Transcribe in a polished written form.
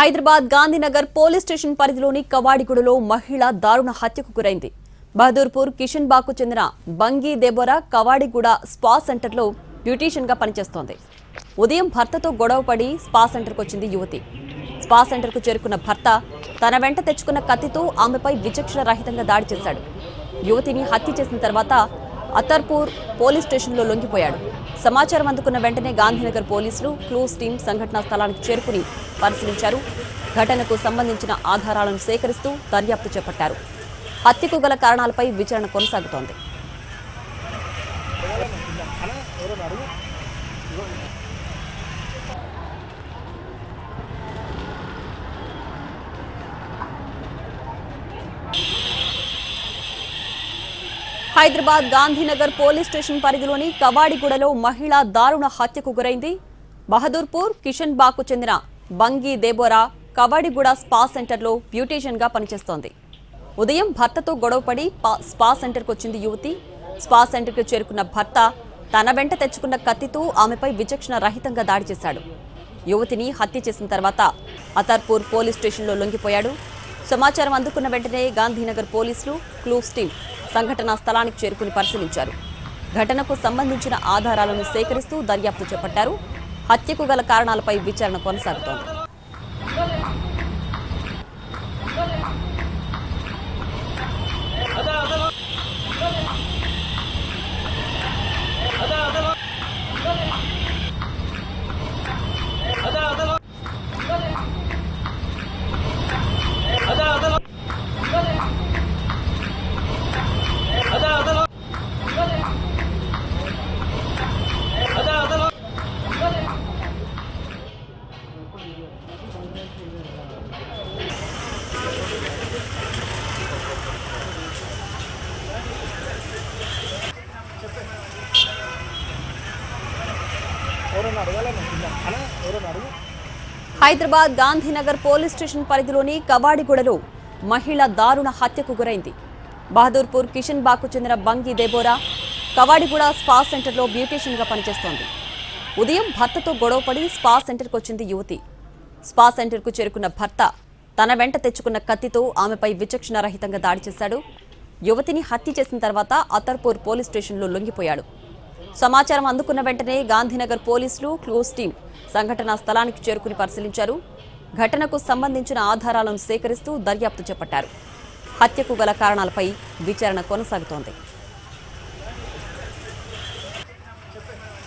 Hyderabad Gandhinagar police station పరిధిలోని కవాడిగూడలో మహిళ దారుణ హత్యకు గురైంది. బహదూర్పూర్ కిషన్ బాగ్కు చెందిన బంగి దెబోరా కవాడిగూడ స్పా సెంటర్లో బ్యూటీషియన్ గా పనిచేస్తోంది. ఉదయం భర్తతో గొడవపడి స్పా సెంటర్కు వచ్చింది యువతి. స్పా సెంటర్కు చేరుకున్న భర్త తన వెంట తెచ్చుకున్న కత్తితో ఆమెపై విచక్షణ రహితంగా దాడి చేశాడు. యువతిని హత్య చేసిన తర్వాత అతర్పూర్ పోలీస్ స్టేషన్లో లొంగిపోయాడు. సమాచారం అందుకున్న వెంటనే గాంధీనగర్ పోలీసులు క్లూస్ టీం సంఘటనా స్థలానికి చేరుకుని పరిశీలించారు. ఘటనకు సంబంధించిన ఆధారాలను సేకరిస్తూ దర్యాప్తు చేపట్టారు. హత్యకు గల కారణాలపై విచారణ కొనసాగుతోంది. హైదరాబాద్ గాంధీనగర్ పోలీస్ స్టేషన్ పరిధిలోని కవాడిగూడలో మహిళ దారుణ హత్యకు గురైంది. బహదూర్పూర్ కిషన్ బాగ్కు చెందిన బంగి దెబోరా కవాడిగూడ స్పా సెంటర్లో బ్యూటీషియన్ గా పనిచేస్తోంది. ఉదయం భర్తతో గొడవపడి స్పా సెంటర్కు వచ్చింది యువతి. స్పా సెంటర్కు చేరుకున్న భర్త తన వెంట తెచ్చుకున్న కత్తితో ఆమెపై విచక్షణ రహితంగా దాడి చేశాడు. యువతిని హత్య చేసిన తర్వాత అతర్పూర్ పోలీస్ స్టేషన్లో లొంగిపోయాడు. సమాచారం అందుకున్న వెంటనే గాంధీనగర్ పోలీసులు క్లూస్ టీం సంఘటనా స్థలానికి చేరుకుని పరిశీలించారు. ఘటనకు సంబంధించిన ఆధారాలను సేకరిస్తూ దర్యాప్తు చేపట్టారు. హత్యకు గల కారణాలపై విచారణ కొనసాగుతోంది. హైదరాబాద్ గాంధీనగర్ పోలీస్ స్టేషన్ పరిధిలోని కవాడిగూడలో మహిళ దారుణ హత్యకు గురైంది. బహదూర్పూర్ కిషన్ బాగ్కు చెందిన బంగి దెబోరా కవాడిగూడ స్పా సెంటర్లో బ్యూటీషియన్ గా పనిచేస్తోంది. ఉదయం భర్తతో గొడవపడి స్పా సెంటర్కు వచ్చింది యువతి. స్పా సెంటర్కు చేరుకున్న భర్త తన వెంట తెచ్చుకున్న కత్తితో ఆమెపై విచక్షణ రహితంగా దాడి చేశాడు. యువతిని హత్య చేసిన తర్వాత అతర్పూర్ పోలీస్ స్టేషన్లో లొంగిపోయాడు. సమాచారం అందుకున్న వెంటనే గాంధీనగర్ పోలీసులు క్లూస్ టీం సంఘటనా స్థలానికి చేరుకుని పరిశీలించారు. ఘటనకు సంబంధించిన ఆధారాలను సేకరిస్తూ దర్యాప్తు చేపట్టారు. హత్యకు గల కారణాలపై విచారణ కొనసాగుతోంది.